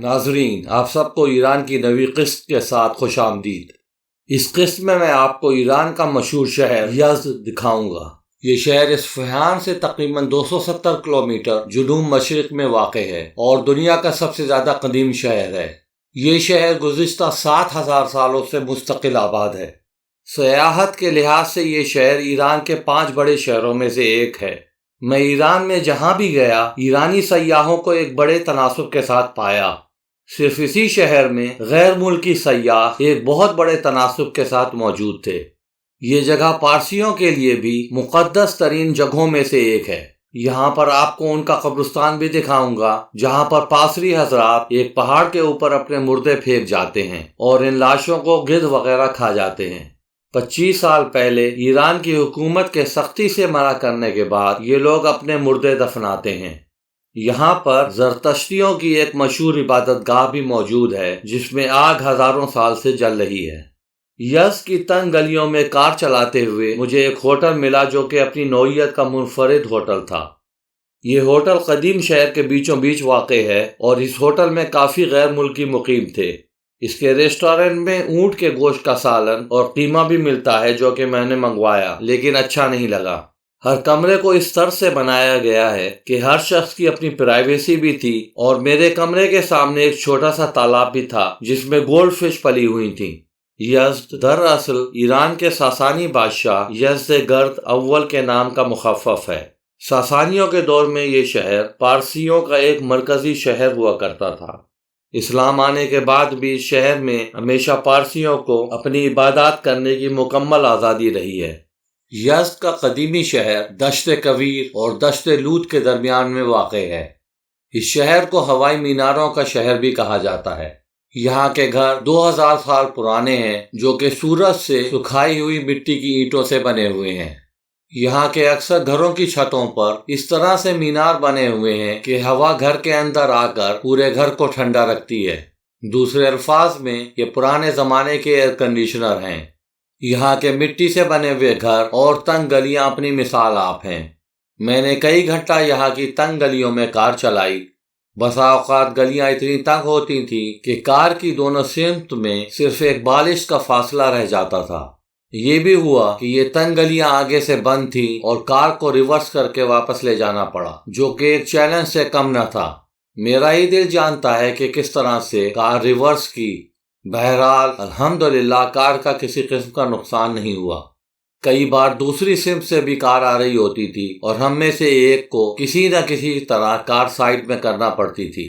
ناظرین، آپ سب کو ایران کی نئی قسط کے ساتھ خوش آمدید۔ اس قسط میں آپ کو ایران کا مشہور شہر یزد دکھاؤں گا۔ یہ شہر اصفہان سے تقریباً 270 کلومیٹر جنوب مشرق میں واقع ہے اور دنیا کا سب سے زیادہ قدیم شہر ہے۔ یہ شہر گزشتہ 7000 سالوں سے مستقل آباد ہے۔ سیاحت کے لحاظ سے یہ شہر ایران کے 5 بڑے شہروں میں سے ایک ہے۔ میں ایران میں جہاں بھی گیا، ایرانی سیاحوں کو ایک بڑے تناسب کے ساتھ پایا۔ صرف اسی شہر میں غیر ملکی سیاح ایک بہت بڑے تناسب کے ساتھ موجود تھے۔ یہ جگہ پارسیوں کے لیے بھی مقدس ترین جگہوں میں سے ایک ہے۔ یہاں پر آپ کو ان کا قبرستان بھی دکھاؤں گا، جہاں پر پاسری حضرات ایک پہاڑ کے اوپر اپنے مردے پھینک جاتے ہیں اور ان لاشوں کو گدھ وغیرہ کھا جاتے ہیں۔ 25 سال پہلے ایران کی حکومت کے سختی سے منع کرنے کے بعد یہ لوگ اپنے مردے دفناتے ہیں۔ یہاں پر زرتشتیوں کی ایک مشہور عبادت گاہ بھی موجود ہے، جس میں آگ ہزاروں سال سے جل رہی ہے۔ یزد کی تنگ گلیوں میں کار چلاتے ہوئے مجھے ایک ہوٹل ملا جو کہ اپنی نوعیت کا منفرد ہوٹل تھا۔ یہ ہوٹل قدیم شہر کے بیچوں بیچ واقع ہے اور اس ہوٹل میں کافی غیر ملکی مقیم تھے۔ اس کے ریسٹورنٹ میں اونٹ کے گوشت کا سالن اور قیمہ بھی ملتا ہے، جو کہ میں نے منگوایا لیکن اچھا نہیں لگا۔ ہر کمرے کو اس طرح سے بنایا گیا ہے کہ ہر شخص کی اپنی پرائیویسی بھی تھی، اور میرے کمرے کے سامنے ایک چھوٹا سا تالاب بھی تھا جس میں گولڈ فش پلی ہوئی تھیں۔ یزد دراصل ایران کے ساسانی بادشاہ یزدگرد اول کے نام کا مخفف ہے۔ ساسانیوں کے دور میں یہ شہر پارسیوں کا ایک مرکزی شہر ہوا کرتا تھا۔ اسلام آنے کے بعد بھی اس شہر میں ہمیشہ پارسیوں کو اپنی عبادات کرنے کی مکمل آزادی رہی ہے۔ یزد کا قدیمی شہر دشت کویر اور دشت لوت کے درمیان میں واقع ہے۔ اس شہر کو ہوائی میناروں کا شہر بھی کہا جاتا ہے۔ یہاں کے گھر 2000 سال پرانے ہیں، جو کہ سورج سے سکھائی ہوئی مٹی کی اینٹوں سے بنے ہوئے ہیں۔ یہاں کے اکثر گھروں کی چھتوں پر اس طرح سے مینار بنے ہوئے ہیں کہ ہوا گھر کے اندر آ کر پورے گھر کو ٹھنڈا رکھتی ہے۔ دوسرے الفاظ میں یہ پرانے زمانے کے ایئر کنڈیشنر ہیں۔ یہاں کے مٹی سے بنے ہوئے گھر اور تنگ گلیاں اپنی مثال آپ ہیں۔ میں نے کئی گھنٹہ یہاں کی تنگ گلیوں میں کار چلائی۔ بسا اوقات گلیاں اتنی تنگ ہوتی تھیں کہ کار کی دونوں سمت میں صرف ایک بالش کا فاصلہ رہ جاتا تھا۔ یہ بھی ہوا کہ یہ تنگ گلیاں آگے سے بند تھیں اور کار کو ریورس کر کے واپس لے جانا پڑا، جو کہ ایک چیلنج سے کم نہ تھا۔ میرا ہی دل جانتا ہے کہ کس طرح سے کار ریورس کی۔ بہرحال الحمدللہ کار کا کسی قسم کا نقصان نہیں ہوا۔ کئی بار دوسری سمت سے بھی کار آ رہی ہوتی تھی اور ہم میں سے ایک کو کسی نہ کسی طرح کار سائڈ میں کرنا پڑتی تھی۔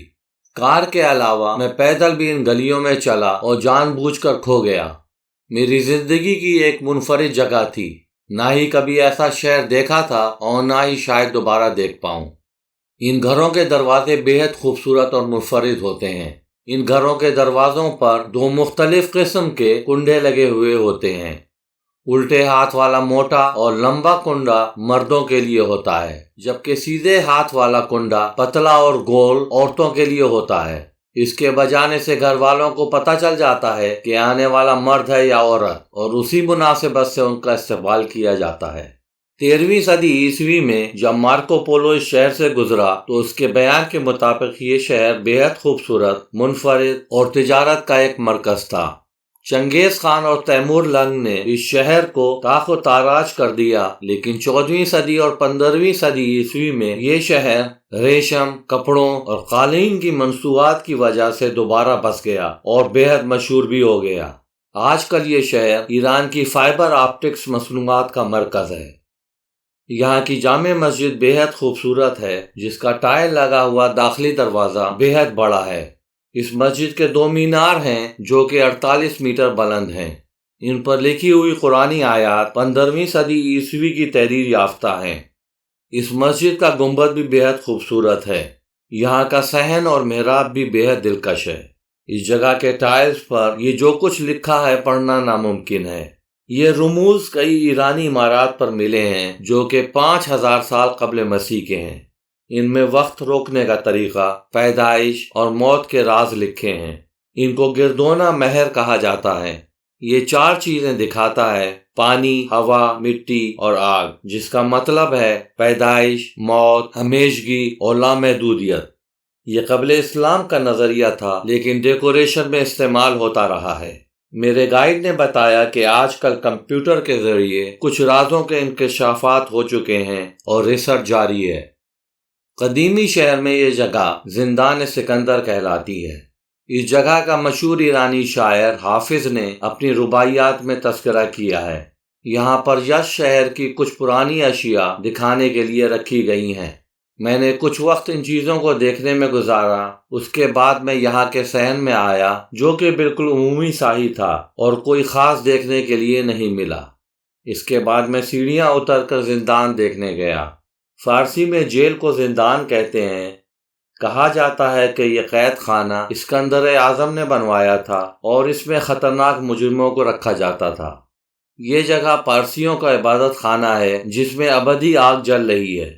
کار کے علاوہ میں پیدل بھی ان گلیوں میں چلا اور جان بوجھ کر کھو گیا۔ میری زندگی کی ایک منفرد جگہ تھی۔ نہ ہی کبھی ایسا شہر دیکھا تھا اور نہ ہی شاید دوبارہ دیکھ پاؤں۔ ان گھروں کے دروازے بے حد خوبصورت اور منفرد ہوتے ہیں۔ ان گھروں کے دروازوں پر 2 مختلف قسم کے کنڈے لگے ہوئے ہوتے ہیں۔ الٹے ہاتھ والا موٹا اور لمبا کنڈا مردوں کے لیے ہوتا ہے، جبکہ سیدھے ہاتھ والا کنڈا پتلا اور گول عورتوں کے لیے ہوتا ہے۔ اس کے بجانے سے گھر والوں کو پتہ چل جاتا ہے کہ آنے والا مرد ہے یا عورت، اور اسی مناسبت سے ان کا استقبال کیا جاتا ہے۔ 13ویں صدی عیسوی میں جب مارکو پولو اس شہر سے گزرا تو اس کے بیان کے مطابق یہ شہر بے حد خوبصورت، منفرد اور تجارت کا ایک مرکز تھا۔ چنگیز خان اور تیمور لنگ نے اس شہر کو تاخ و تاراج کر دیا، لیکن 14ویں صدی اور 15ویں صدی عیسوی میں یہ شہر ریشم، کپڑوں اور قالین کی مصنوعات کی وجہ سے دوبارہ بس گیا اور بے حد مشہور بھی ہو گیا۔ آج کل یہ شہر ایران کی فائبر آپٹکس مصنوعات کا مرکز ہے۔ یہاں کی جامع مسجد بے حد خوبصورت ہے، جس کا ٹائل لگا ہوا داخلی دروازہ بے حد بڑا ہے۔ اس مسجد کے 2 مینار ہیں جو کہ 48 میٹر بلند ہیں۔ ان پر لکھی ہوئی قرآنی آیات 15ویں صدی عیسوی کی تحریر یافتہ ہیں۔ اس مسجد کا گنبد بھی بے حد خوبصورت ہے۔ یہاں کا صحن اور محراب بھی بے حد دلکش ہے۔ اس جگہ کے ٹائلز پر یہ جو کچھ لکھا ہے پڑھنا ناممکن ہے۔ یہ رموز کئی ایرانی عمارات پر ملے ہیں جو کہ 5000 سال قبل مسیح کے ہیں۔ ان میں وقت روکنے کا طریقہ، پیدائش اور موت کے راز لکھے ہیں۔ ان کو گردونہ مہر کہا جاتا ہے۔ یہ 4 چیزیں دکھاتا ہے: پانی، ہوا، مٹی اور آگ، جس کا مطلب ہے پیدائش، موت، ہمیشگی اور لامحدودیت۔ یہ قبل اسلام کا نظریہ تھا، لیکن ڈیکوریشن میں استعمال ہوتا رہا ہے۔ میرے گائیڈ نے بتایا کہ آج کل کمپیوٹر کے ذریعے کچھ رازوں کے انکشافات ہو چکے ہیں اور ریسرچ جاری ہے۔ قدیمی شہر میں یہ جگہ زندان سکندر کہلاتی ہے۔ اس جگہ کا مشہور ایرانی شاعر حافظ نے اپنی رباعیات میں تذکرہ کیا ہے۔ یہاں پر یش شہر کی کچھ پرانی اشیاء دکھانے کے لیے رکھی گئی ہیں۔ میں نے کچھ وقت ان چیزوں کو دیکھنے میں گزارا۔ اس کے بعد میں یہاں کے صحن میں آیا، جو کہ بالکل عمومی سا ہی تھا اور کوئی خاص دیکھنے کے لیے نہیں ملا۔ اس کے بعد میں سیڑھیاں اتر کر زندان دیکھنے گیا۔ فارسی میں جیل کو زندان کہتے ہیں۔ کہا جاتا ہے کہ یہ قید خانہ اسکندر اعظم نے بنوایا تھا اور اس میں خطرناک مجرموں کو رکھا جاتا تھا۔ یہ جگہ پارسیوں کا عبادت خانہ ہے جس میں ابدی آگ جل رہی ہے۔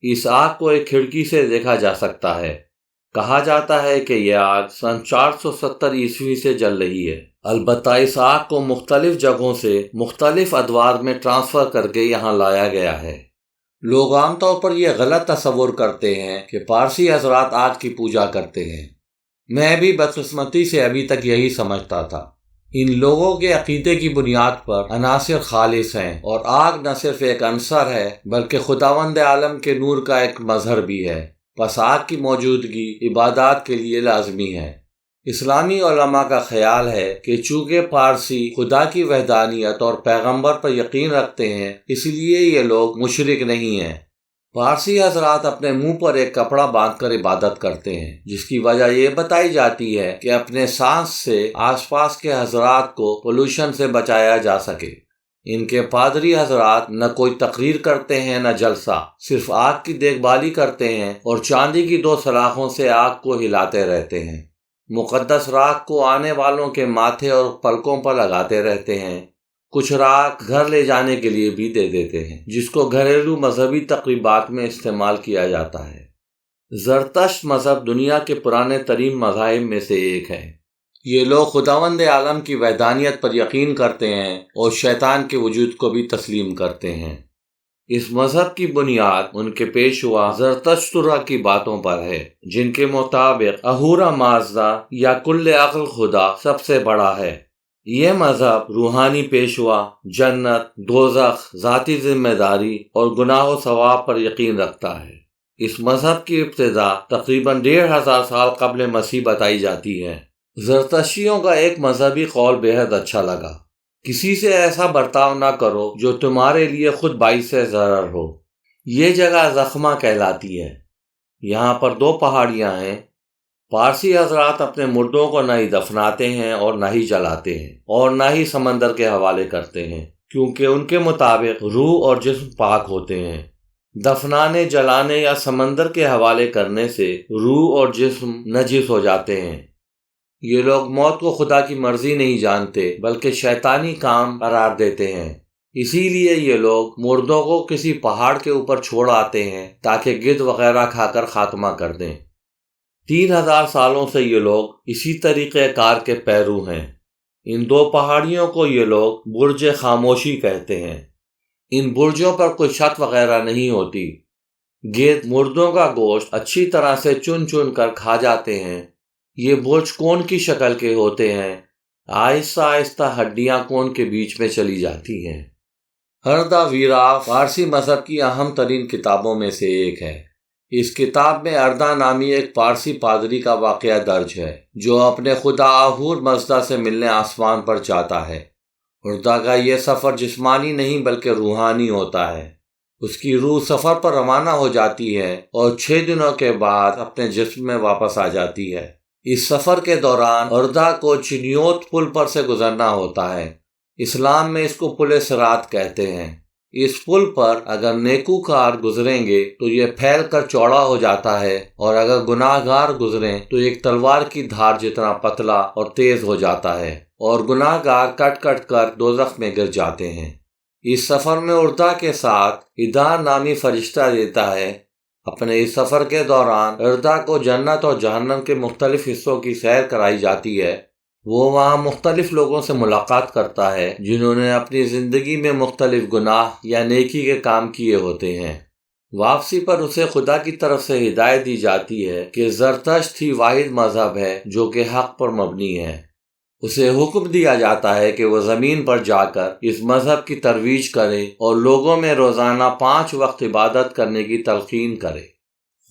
اس آگ کو ایک کھڑکی سے دیکھا جا سکتا ہے۔ کہا جاتا ہے کہ یہ آگ سن 470 عیسوی سے جل رہی ہے۔ البتہ اس آگ کو مختلف جگہوں سے مختلف ادوار میں ٹرانسفر کر کے یہاں لایا گیا ہے۔ لوگ عام طور پر یہ غلط تصور کرتے ہیں کہ پارسی حضرات آگ کی پوجا کرتے ہیں۔ میں بھی بدقسمتی سے ابھی تک یہی سمجھتا تھا۔ ان لوگوں کے عقیدے کی بنیاد پر عناصر خالص ہیں اور آگ نہ صرف ایک عنصر ہے بلکہ خداوند عالم کے نور کا ایک مظہر بھی ہے، پس آگ کی موجودگی عبادات کے لیے لازمی ہے۔ اسلامی علماء کا خیال ہے کہ چونکہ پارسی خدا کی وحدانیت اور پیغمبر پر یقین رکھتے ہیں، اس لیے یہ لوگ مشرک نہیں ہیں۔ پارسی حضرات اپنے منہ پر ایک کپڑا باندھ کر عبادت کرتے ہیں، جس کی وجہ یہ بتائی جاتی ہے کہ اپنے سانس سے آس پاس کے حضرات کو پولوشن سے بچایا جا سکے۔ ان کے پادری حضرات نہ کوئی تقریر کرتے ہیں نہ جلسہ، صرف آگ کی دیکھ بھالی کرتے ہیں اور چاندی کی 2 سلاخوں سے آگ کو ہلاتے رہتے ہیں۔ مقدس راکھ کو آنے والوں کے ماتھے اور پلکوں پر لگاتے رہتے ہیں۔ کچھ راکھ گھر لے جانے کے لیے بھی دے دیتے ہیں، جس کو گھریلو مذہبی تقریبات میں استعمال کیا جاتا ہے۔ زرتشت مذہب دنیا کے پرانے ترین مذاہب میں سے ایک ہے۔ یہ لوگ خداوند عالم کی وحدانیت پر یقین کرتے ہیں اور شیطان کے وجود کو بھی تسلیم کرتے ہیں۔ اس مذہب کی بنیاد ان کے پیشوا زرتشترا کی باتوں پر ہے، جن کے مطابق اہورا مازدا یا کل عقل خدا سب سے بڑا ہے۔ یہ مذہب روحانی پیشوا، جنت، دوزخ، ذاتی ذمہ داری اور گناہ و ثواب پر یقین رکھتا ہے۔ اس مذہب کی ابتدا تقریباً 1500 سال قبل مسیح بتائی جاتی ہے۔ زرتشتیوں کا ایک مذہبی قول بہت اچھا لگا: کسی سے ایسا برتاؤ نہ کرو جو تمہارے لیے خود باعث ضرر ہو۔ یہ جگہ زخمہ کہلاتی ہے۔ یہاں پر 2 پہاڑیاں ہیں۔ پارسی حضرات اپنے مردوں کو نہ ہی دفناتے ہیں اور نہ ہی جلاتے ہیں اور نہ ہی سمندر کے حوالے کرتے ہیں، کیونکہ ان کے مطابق روح اور جسم پاک ہوتے ہیں۔ دفنانے، جلانے یا سمندر کے حوالے کرنے سے روح اور جسم نجس ہو جاتے ہیں۔ یہ لوگ موت کو خدا کی مرضی نہیں جانتے بلکہ شیطانی کام قرار دیتے ہیں۔ اسی لیے یہ لوگ مردوں کو کسی پہاڑ کے اوپر چھوڑ آتے ہیں تاکہ گدھ وغیرہ کھا کر خاتمہ کر دیں۔ 3000 سالوں سے یہ لوگ اسی طریقہ کار کے پیرو ہیں۔ ان 2 پہاڑیوں کو یہ لوگ برج خاموشی کہتے ہیں۔ ان برجوں پر کوئی چھت وغیرہ نہیں ہوتی۔ گدھ مردوں کا گوشت اچھی طرح سے چن چن کر کھا جاتے ہیں۔ یہ برج کون کی شکل کے ہوتے ہیں۔ آہستہ آہستہ ہڈیاں کون کے بیچ میں چلی جاتی ہیں۔ ہردا ویرا فارسی مذہب کی اہم ترین کتابوں میں سے ایک ہے۔ اس کتاب میں اردا نامی ایک پارسی پادری کا واقعہ درج ہے، جو اپنے خدا اہور مزدا سے ملنے آسمان پر جاتا ہے۔ اردا کا یہ سفر جسمانی نہیں بلکہ روحانی ہوتا ہے۔ اس کی روح سفر پر روانہ ہو جاتی ہے اور 6 دنوں کے بعد اپنے جسم میں واپس آ جاتی ہے۔ اس سفر کے دوران اردا کو چنیوت پل پر سے گزرنا ہوتا ہے۔ اسلام میں اس کو پل صراط کہتے ہیں۔ اس پل پر اگر نیکوکار گزریں گے تو یہ پھیل کر چوڑا ہو جاتا ہے، اور اگر گناہ گار گزریں تو ایک تلوار کی دھار جتنا پتلا اور تیز ہو جاتا ہے، اور گناہ گار کٹ کٹ کر دوزخ میں گر جاتے ہیں۔ اس سفر میں اردا کے ساتھ ادار نامی فرشتہ دیتا ہے۔ اپنے اس سفر کے دوران اردا کو جنت اور جہنم کے مختلف حصوں کی سیر کرائی جاتی ہے۔ وہ وہاں مختلف لوگوں سے ملاقات کرتا ہے جنہوں نے اپنی زندگی میں مختلف گناہ یا نیکی کے کام کیے ہوتے ہیں۔ واپسی پر اسے خدا کی طرف سے ہدایت دی جاتی ہے کہ زرتشت ہی واحد مذہب ہے جو کہ حق پر مبنی ہے۔ اسے حکم دیا جاتا ہے کہ وہ زمین پر جا کر اس مذہب کی ترویج کرے اور لوگوں میں روزانہ 5 وقت عبادت کرنے کی تلقین کرے۔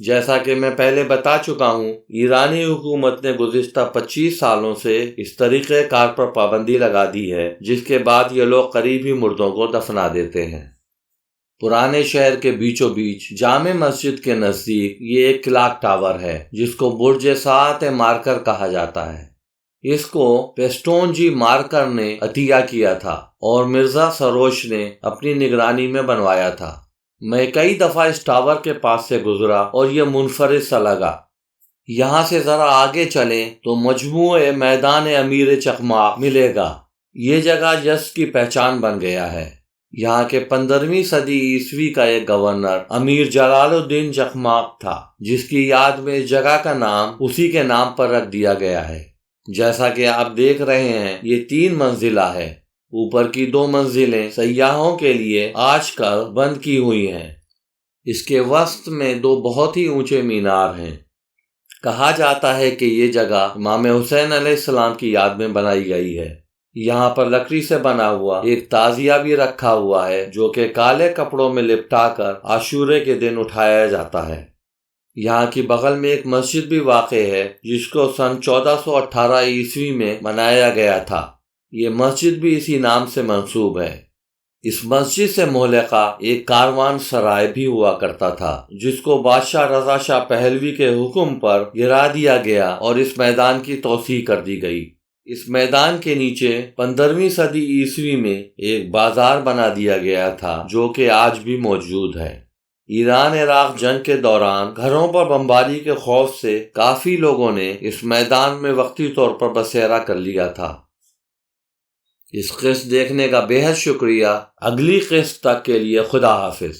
جیسا کہ میں پہلے بتا چکا ہوں، ایرانی حکومت نے گزشتہ 25 سالوں سے اس طریقہ کار پر پابندی لگا دی ہے، جس کے بعد یہ لوگ قریب ہی مردوں کو دفنا دیتے ہیں۔ پرانے شہر کے بیچوں بیچ جامع مسجد کے نزدیک یہ ایک کلاک ٹاور ہے جس کو برج ساعت مارکر کہا جاتا ہے۔ اس کو پیسٹون جی مارکر نے عطیہ کیا تھا اور مرزا سروش نے اپنی نگرانی میں بنوایا تھا۔ میں کئی دفعہ اس ٹاور کے پاس سے گزرا اور یہ منفرد سا لگا۔ یہاں سے ذرا آگے چلیں تو مجموعہ میدان امیر چقماق ملے گا۔ یہ جگہ یزد کی پہچان بن گیا ہے۔ یہاں کے 15ویں صدی عیسوی کا ایک گورنر امیر جلال الدین چقماق تھا، جس کی یاد میں اس جگہ کا نام اسی کے نام پر رکھ دیا گیا ہے۔ جیسا کہ آپ دیکھ رہے ہیں، یہ 3 منزلہ ہے۔ اوپر کی 2 منزلیں سیاحوں کے لیے آج کل بند کی ہوئی ہیں۔ اس کے وسط میں 2 بہت ہی اونچے مینار ہیں۔ کہا جاتا ہے کہ یہ جگہ امام حسین علیہ السلام کی یاد میں بنائی گئی ہے۔ یہاں پر لکڑی سے بنا ہوا ایک تعزیہ بھی رکھا ہوا ہے جو کہ کالے کپڑوں میں لپٹا کر عاشورے کے دن اٹھایا جاتا ہے۔ یہاں کی بغل میں ایک مسجد بھی واقع ہے جس کو سن 1418 عیسوی میں بنایا گیا تھا۔ یہ مسجد بھی اسی نام سے منسوب ہے۔ اس مسجد سے ملحقہ ایک کاروان سرائے بھی ہوا کرتا تھا جس کو بادشاہ رضا شاہ پہلوی کے حکم پر گرا دیا گیا اور اس میدان کی توسیع کر دی گئی۔ اس میدان کے نیچے 15ویں صدی عیسوی میں ایک بازار بنا دیا گیا تھا جو کہ آج بھی موجود ہے۔ ایران عراق جنگ کے دوران گھروں پر بمباری کے خوف سے کافی لوگوں نے اس میدان میں وقتی طور پر بسیرا کر لیا تھا۔ اس قسط دیکھنے کا بے حد شکریہ۔ اگلی قسط تک کے لیے خدا حافظ۔